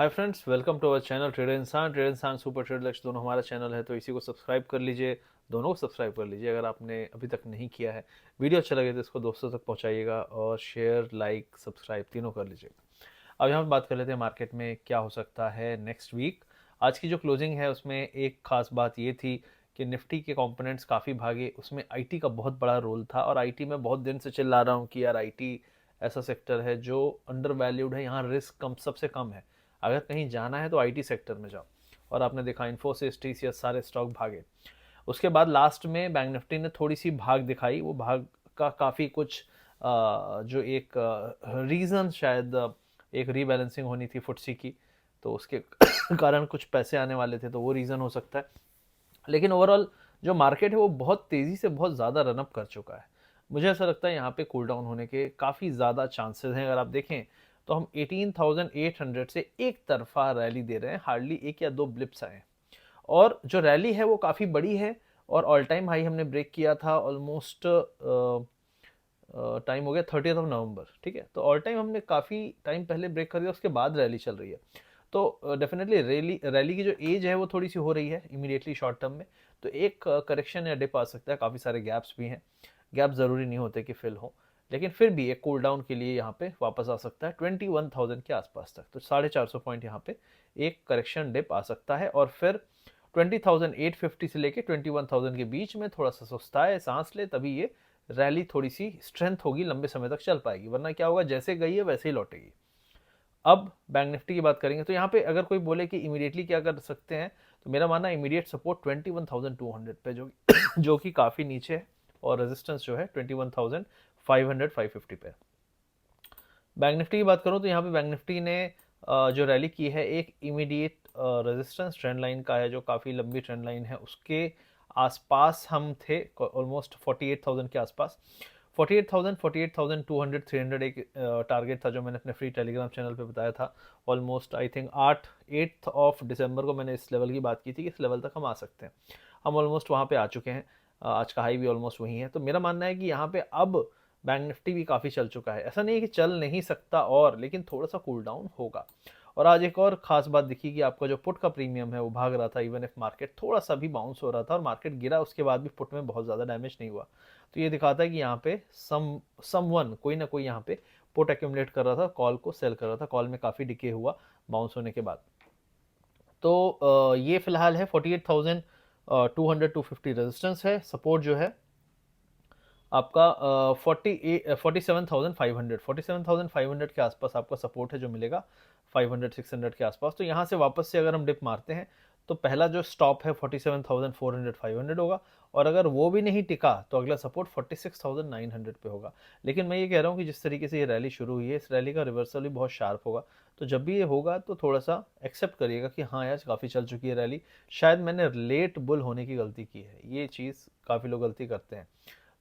Hi friends, welcome to our channel trader इंसान super trade लक्ष्य दोनों हमारा चैनल है, तो इसी को सब्सक्राइब कर लीजिए। दोनों को सब्सक्राइब कर लीजिए अगर आपने अभी तक नहीं किया है। वीडियो अच्छा लगे तो इसको दोस्तों तक पहुंचाइएगा और शेयर लाइक सब्सक्राइब तीनों कर लीजिए। अब यहाँ पे बात कर लेते हैं मार्केट में क्या हो सकता है नेक्स्ट वीक। आज की जो क्लोजिंग है उसमें एक खास बात ये थी कि निफ्टी के कंपोनेंट्स काफ़ी भागे, उसमें आईटी का बहुत बड़ा रोल था। और आईटी में बहुत दिन से चिल्ला रहा हूँ कि यार आईटी ऐसा सेक्टर है जो अंडर वैल्यूड है, यहाँ रिस्क कम सबसे कम है। अगर कहीं जाना है तो आईटी सेक्टर में जाओ। और आपने देखा इन्फोसिस टीसीएस सारे स्टॉक भागे। उसके बाद लास्ट में बैंक निफ्टी ने थोड़ी सी भाग दिखाई। वो भाग का काफ़ी कुछ जो एक रीज़न शायद एक रीबैलेंसिंग होनी थी फुटसी की, तो उसके कारण कुछ पैसे आने वाले थे, तो वो रीज़न हो सकता है। लेकिन ओवरऑल जो मार्केट है वो बहुत तेज़ी से बहुत ज़्यादा रनअप कर चुका है। मुझे ऐसा लगता है यहाँ पे कूल डाउन होने के काफ़ी ज़्यादा चांसेस हैं। अगर आप देखें तो हम 18,800 से एक तरफा रैली दे रहे हैं, हार्डली एक या दो ब्लिप्स आए हैं। और जो रैली है वो काफ़ी बड़ी है। और ऑल टाइम हाई हमने ब्रेक किया था ऑलमोस्ट, टाइम हो गया 30 नवंबर, ठीक है। तो ऑल टाइम हमने काफ़ी टाइम पहले ब्रेक कर दिया, उसके बाद रैली चल रही है। तो डेफिनेटली रैली रैली की जो एज है वो थोड़ी सी हो रही है इमीडिएटली शॉर्ट टर्म में। तो एक करेक्शन या डिप आ सकता है, काफ़ी सारे गैप्स भी हैं। गैप ज़रूरी नहीं होते कि फिल हो, लेकिन फिर भी एक कूल डाउन के लिए यहाँ पे वापस आ सकता है 21,000 के आसपास तक। तो 450 पॉइंट यहाँ पे एक करेक्शन डिप आ सकता है। और फिर 20,850 से लेके 21,000 के बीच में थोड़ा सा सुस्ता है, सांस ले, तभी ये रैली थोड़ी सी स्ट्रेंथ होगी, लंबे समय तक चल पाएगी। वरना क्या होगा, जैसे गई है वैसे ही लौटेगी। अब बैंक निफ्टी की बात करेंगे तो यहाँ पे अगर कोई बोले कि इमीडिएटली क्या कर सकते हैं, तो मेरा मानना है इमीडिएट सपोर्ट 21,200 पे जो जो कि काफ़ी नीचे है। और रेजिस्टेंस जो है 21,500 550 पे। बैंक निफ्टी की बात करूँ तो यहाँ पे बैंक निफ्टी ने जो रैली की है एक इमीडिएट रेजिस्टेंस ट्रेंड लाइन का है, जो काफ़ी लंबी ट्रेंड लाइन है, उसके आसपास हम थे ऑलमोस्ट 48,000 के आसपास। 48,000 48,200 300 एक टारगेट था जो मैंने अपने फ्री टेलीग्राम चैनल पे बताया था। Almost I think 8 of December को मैंने इस लेवल की बात की थी कि इस लेवल तक हम आ सकते हैं। हम ऑलमोस्ट वहाँ पे आ चुके हैं। आज का हाई भी ऑलमोस्ट वही है। तो मेरा मानना है कि यहाँ पे अब बैंक निफ्टी भी काफ़ी चल चुका है, ऐसा नहीं है कि चल नहीं सकता और, लेकिन थोड़ा सा कूल डाउन होगा। और आज एक और खास बात दिखी कि आपका जो पुट का प्रीमियम है वो भाग रहा था, इवन इफ मार्केट थोड़ा सा भी बाउंस हो रहा था और मार्केट गिरा, उसके बाद भी पुट में बहुत ज़्यादा डैमेज नहीं हुआ। तो ये दिखाता है कि यहाँ पे समवन कोई ना कोई यहाँ पे पुट एक्यूमुलेट कर रहा था, कॉल को सेल कर रहा था। कॉल में काफ़ी डिके हुआ बाउंस होने के बाद। तो ये फिलहाल है 48,200 250 रेजिस्टेंस है। सपोर्ट जो है आपका 47,500 के आसपास आपका सपोर्ट है जो मिलेगा, 500 600 के आसपास। तो यहाँ से वापस से अगर हम डिप मारते हैं तो पहला जो स्टॉप है 47,400 500 होगा। और अगर वो भी नहीं टिका तो अगला सपोर्ट 46,900 पे होगा। लेकिन मैं ये कह रहा हूँ कि जिस तरीके से ये रैली शुरू हुई है, इस रैली का रिवर्सल भी बहुत शार्प होगा। तो जब भी ये होगा तो थोड़ा सा एक्सेप्ट करिएगा कि हाँ यार काफ़ी चल चुकी है रैली, शायद मैंने लेट बुल होने की गलती की है। ये चीज़ काफ़ी लोग गलती करते हैं,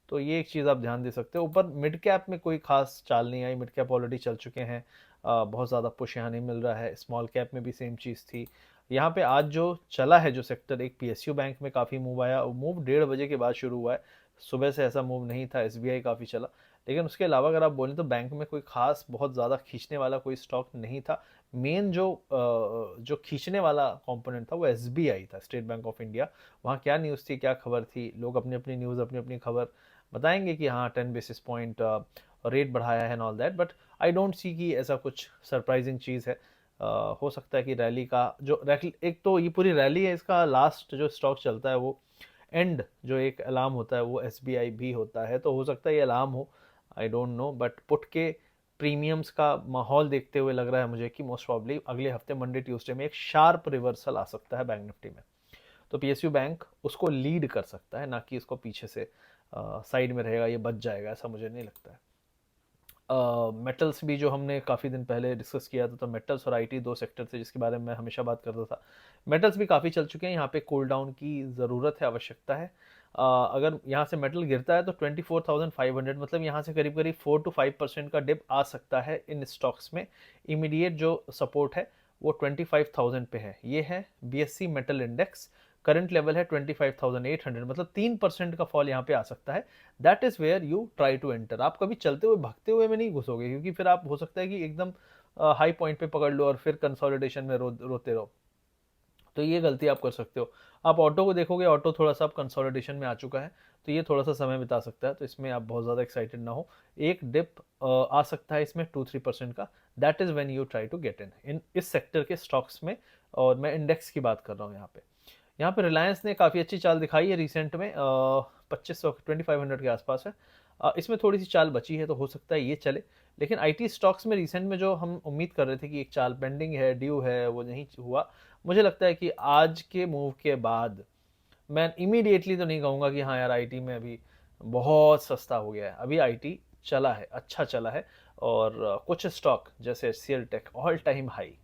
तो ये एक चीज़ आप ध्यान दे सकते हो। ऊपर मिड कैप में कोई खास चाल नहीं आई, मिड कैप ऑलरेडी चल चुके हैं। बहुत ज़्यादा पुश यहाँ नहीं मिल रहा है। स्मॉल कैप में भी सेम चीज़ थी। यहाँ पे आज जो चला है जो सेक्टर, एक पीएसयू बैंक में काफ़ी मूव आया। मूव 1:30 बजे के बाद शुरू हुआ है, सुबह से ऐसा मूव नहीं था। एसबीआई काफ़ी चला। लेकिन उसके अलावा अगर आप बोलें तो बैंक में कोई खास बहुत ज़्यादा खींचने वाला कोई स्टॉक नहीं था। मेन जो खींचने वाला कंपोनेंट था वो एसबीआई था, स्टेट बैंक ऑफ इंडिया। वहाँ क्या न्यूज़ थी, क्या खबर थी, लोग अपनी अपनी न्यूज़ अपनी अपनी खबर बताएंगे कि हाँ 10 बेसिस पॉइंट रेट बढ़ाया है and all that. But I don't see कि ऐसा कुछ सरप्राइजिंग चीज़ है। हो सकता है कि रैली का जो एक तो ये पूरी रैली है, इसका लास्ट जो स्टॉक चलता है वो एंड जो एक अलार्म होता है वो एसबीआई भी होता है। तो हो सकता है ये अलार्म हो, I don't know. But put के प्रीमियम्स का माहौल देखते हुए लग रहा है मुझे कि मोस्ट प्रॉब्ली अगले हफ्ते मंडे ट्यूसडे में एक शार्प रिवर्सल आ सकता है बैंक निफ्टी में। तो पीएसयू बैंक उसको लीड कर सकता है, ना कि इसको पीछे से साइड में रहेगा, ये बच जाएगा, ऐसा मुझे नहीं लगता है। मेटल्स भी जो हमने काफ़ी दिन पहले डिस्कस किया था, तो मेटल्स और आईटी दो सेक्टर थे जिसके बारे में मैं हमेशा बात करता था। मेटल्स भी काफ़ी चल चुके हैं, यहाँ पे कूल डाउन की ज़रूरत है, आवश्यकता है। अगर यहाँ से मेटल गिरता है तो 24,500, मतलब यहाँ से करीब करीब 4 to 5% का डिप आ सकता है इन स्टॉक्स में। इमीडिएट जो सपोर्ट है वो 25,000 पे है। ये है BSc metal index, current level है 25,800, मतलब 3% का फॉल यहाँ पे आ सकता है। That is where you try to enter. आप कभी चलते हुए भागते हुए में नहीं घुसोगे, क्योंकि फिर आप हो सकता है कि एकदम हाई पॉइंट पे पकड़ लो और फिर कंसोलिडेशन में रोते रहो, तो ये गलती आप कर सकते हो। आप ऑटो को देखोगे, ऑटो थोड़ा सा अब कंसोलिडेशन में आ चुका है, तो ये थोड़ा सा समय बिता सकता है, तो इसमें आप बहुत ज़्यादा एक्साइटेड ना हो। एक डिप आ सकता है इसमें 2-3% का, that is when you try to get in इस सेक्टर के स्टॉक्स में। और मैं इंडेक्स की बात कर रहा हूँ यहाँ पे रिलायंस ने काफ़ी अच्छी चाल दिखाई है रिसेंट में, 2500 2500 के आसपास है। इसमें थोड़ी सी चाल बची है, तो हो सकता है ये चले। लेकिन आईटी स्टॉक्स में रिसेंट में जो हम उम्मीद कर रहे थे कि एक चाल पेंडिंग है, ड्यू है, वो नहीं हुआ। मुझे लगता है कि आज के मूव के बाद मैं इमीडिएटली तो नहीं कहूँगा कि हाँ यार आईटी में अभी बहुत सस्ता हो गया है, अभी आईटी चला है, अच्छा चला है। और कुछ स्टॉक जैसे HCL tech all time high,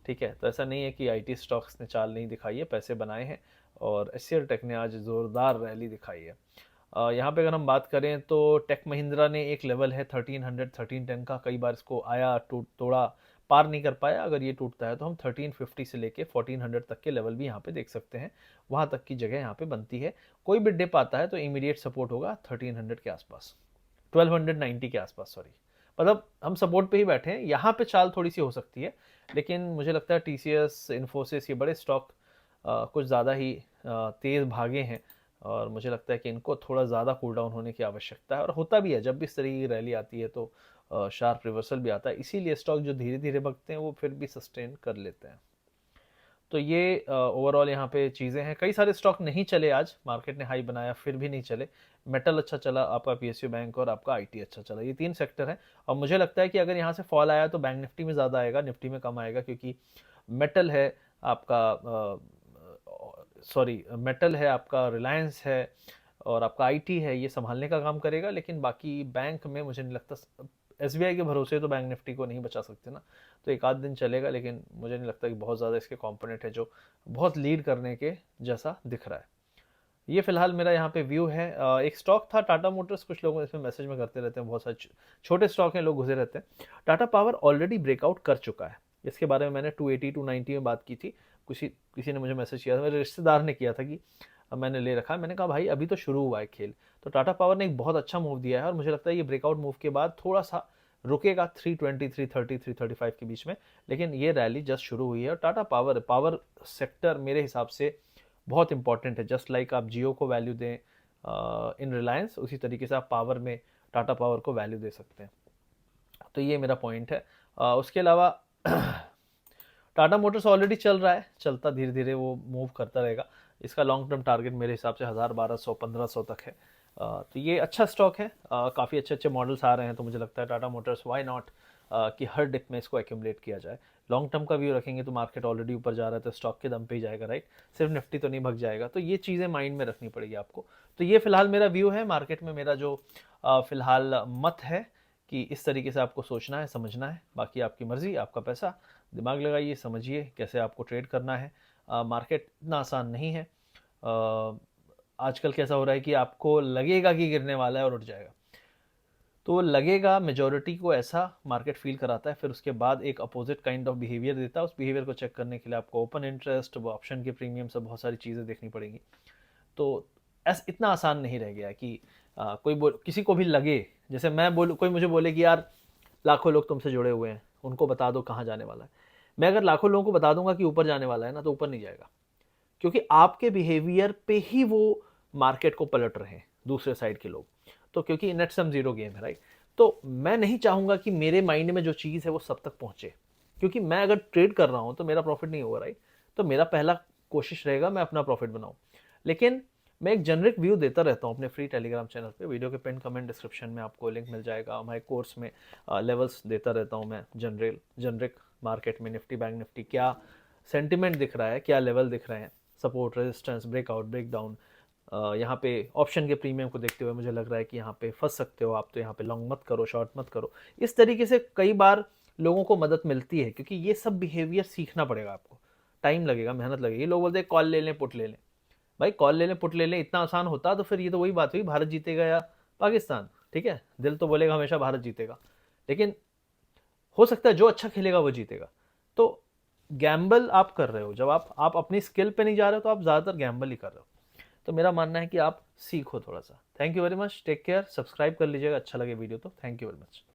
ठीक है, तो ऐसा नहीं है कि आईटी स्टॉक्स ने चाल नहीं दिखाई है, पैसे बनाए हैं। और एचसीएल टेक ने आज ज़ोरदार रैली दिखाई है। यहाँ पे अगर हम बात करें तो टेक महिंद्रा ने एक लेवल है 1300 1310 का, कई बार इसको आया तोड़ा, पार नहीं कर पाया। अगर ये टूटता है तो हम 1350 से लेके 1400 तक के लेवल भी यहाँ पे देख सकते हैं, वहाँ तक की जगह यहाँ पे बनती है। कोई भी डिप आता है तो इमीडिएट सपोर्ट होगा 1300 के आसपास, 1290 के आसपास, सॉरी। मतलब हम सपोर्ट पे ही बैठे हैं, यहाँ पे चाल थोड़ी सी हो सकती है। लेकिन मुझे लगता है टीसीएस, इन्फोसिस, ये बड़े स्टॉक कुछ ज़्यादा ही तेज़ भागे हैं, और मुझे लगता है कि इनको थोड़ा ज़्यादा कूल डाउन होने की आवश्यकता है। और होता भी है, जब भी इस तरह की रैली आती है तो शार्प रिवर्सल भी आता है, इसीलिए स्टॉक जो धीरे धीरे भगते हैं वो फिर भी सस्टेन कर लेते हैं। तो ये ओवरऑल यहाँ पे चीज़ें हैं। कई सारे स्टॉक नहीं चले आज, मार्केट ने हाई बनाया फिर भी नहीं चले। मेटल अच्छा चला, आपका पीएसयू बैंक और आपका आईटी अच्छा चला, ये 3 सेक्टर हैं। और मुझे लगता है कि अगर यहाँ से फॉल आया तो बैंक निफ्टी में ज़्यादा आएगा, निफ्टी में कम आएगा, क्योंकि मेटल है आपका, सॉरी, मेटल है आपका, रिलायंस है और आपका आईटी है, ये संभालने का काम करेगा। लेकिन बाकी बैंक में मुझे नहीं लगता, एसबीआई के भरोसे तो बैंक निफ्टी को नहीं बचा सकते ना, तो एक आध दिन चलेगा, लेकिन मुझे नहीं लगता कि बहुत ज़्यादा इसके कंपोनेंट है जो बहुत लीड करने के जैसा दिख रहा है। ये फिलहाल मेरा यहाँ पे व्यू है। एक स्टॉक था टाटा मोटर्स, कुछ लोग इसमें मैसेज में करते रहते हैं, बहुत सारे छोटे स्टॉक हैं, लोग घुसे रहते हैं। टाटा पावर ऑलरेडी ब्रेकआउट कर चुका है, इसके बारे में मैंने 280 290 में बात की थी। किसी ने मुझे मैसेज किया था, मेरे रिश्तेदार ने किया था कि मैंने ले रखा है। मैंने कहा भाई अभी तो शुरू हुआ है खेल। तो टाटा पावर ने एक बहुत अच्छा मूव दिया है, और मुझे लगता है ये ब्रेकआउट मूव के बाद थोड़ा सा रुकेगा 320 330 335 के बीच में। लेकिन ये रैली जस्ट शुरू हुई है, और टाटा पावर सेक्टर मेरे हिसाब से बहुत इंपॉर्टेंट है। जस्ट लाइक आप जियो को वैल्यू दें इन रिलायंस, उसी तरीके से आप पावर में टाटा पावर को वैल्यू दे सकते हैं। तो ये मेरा पॉइंट है। उसके अलावा टाटा मोटर्स ऑलरेडी चल रहा है, चलता धीरे धीरे वो मूव करता रहेगा। इसका लॉन्ग टर्म टारगेट मेरे हिसाब से 1000 1200 1500 तक है। तो ये अच्छा स्टॉक है, काफ़ी अच्छे अच्छे मॉडल्स आ रहे हैं, तो मुझे लगता है टाटा मोटर्स वाई नॉट कि हर डिप में इसको एक्यूमुलेट किया जाए। लॉन्ग टर्म का व्यू रखेंगे तो मार्केट ऑलरेडी ऊपर जा रहा है, तो स्टॉक के दम पे ही जाएगा, राइट, सिर्फ निफ्टी तो नहीं भग जाएगा। तो ये चीज़ें माइंड में रखनी पड़ेगी आपको। तो ये फिलहाल मेरा व्यू है मार्केट में, मेरा जो फिलहाल मत है कि इस तरीके से आपको सोचना है, समझना है। बाकी आपकी मर्जी, आपका पैसा, दिमाग लगाइए, समझिए कैसे आपको ट्रेड करना है। मार्केट इतना आसान नहीं है। आजकल कैसा हो रहा है कि आपको लगेगा कि गिरने वाला है और उठ जाएगा, तो लगेगा, मेजॉरिटी को ऐसा मार्केट फील कराता है, फिर उसके बाद एक अपोजिट काइंड ऑफ बिहेवियर देता है। उस बिहेवियर को चेक करने के लिए आपको ओपन इंटरेस्ट, वो ऑप्शन के प्रीमियम, सब बहुत सारी चीज़ें देखनी पड़ेंगी। तो इतना आसान नहीं रह गया कि किसी को भी लगे, जैसे मैं बोलूँ, कोई मुझे बोले कि यार लाखों लोग तुमसे जुड़े हुए हैं, उनको बता दो कहाँ जाने वाला है। मैं अगर लाखों लोगों को बता दूंगा कि ऊपर जाने वाला है ना, तो ऊपर नहीं जाएगा, क्योंकि आपके बिहेवियर पे ही वो मार्केट को पलट रहे हैं दूसरे साइड के लोग। तो क्योंकि नेट सम जीरो गेम है, राइट। तो मैं नहीं चाहूंगा कि मेरे माइंड में जो चीज़ है वो सब तक पहुंचे, क्योंकि मैं अगर ट्रेड कर रहा हूं तो मेरा प्रॉफिट नहीं होगा, राइट। तो मेरा पहला कोशिश रहेगा मैं अपना प्रॉफिट बनाऊं। लेकिन मैं एक जनरिक व्यू देता रहता हूँ अपने फ्री टेलीग्राम चैनल पे, वीडियो के पिन कमेंट डिस्क्रिप्शन में आपको लिंक मिल जाएगा। हमारे कोर्स में लेवल्स देता रहता हूँ मैं, जनरिक मार्केट में निफ्टी बैंक निफ्टी क्या सेंटिमेंट दिख रहा है, क्या लेवल दिख रहे हैं, सपोर्ट रेजिस्टेंस ब्रेकआउट ब्रेकडाउन। यहाँ पे ऑप्शन के प्रीमियम को देखते हुए मुझे लग रहा है कि यहाँ पे फंस सकते हो आप, तो यहाँ पे लॉन्ग मत करो, शॉर्ट मत करो। इस तरीके से कई बार लोगों को मदद मिलती है, क्योंकि ये सब बिहेवियर सीखना पड़ेगा आपको, टाइम लगेगा, मेहनत लगेगी। लोग बोलते हैं कॉल ले लें, पुट ले लें। भाई कॉल ले लें, पुट ले लें, इतना आसान होता तो फिर ये तो वही बात हुई, भारत जीतेगा या पाकिस्तान, ठीक है। दिल तो बोलेगा हमेशा भारत जीतेगा, लेकिन हो सकता है जो अच्छा खेलेगा वो जीतेगा। तो गैम्बल आप कर रहे हो, जब आप अपनी स्किल पे नहीं जा रहे हो तो आप ज़्यादातर गैम्बल ही कर रहे हो। तो मेरा मानना है कि आप सीखो थोड़ा सा। Thank you very much, take care, subscribe कर लीजिएगा अच्छा लगे वीडियो तो। Thank you very much.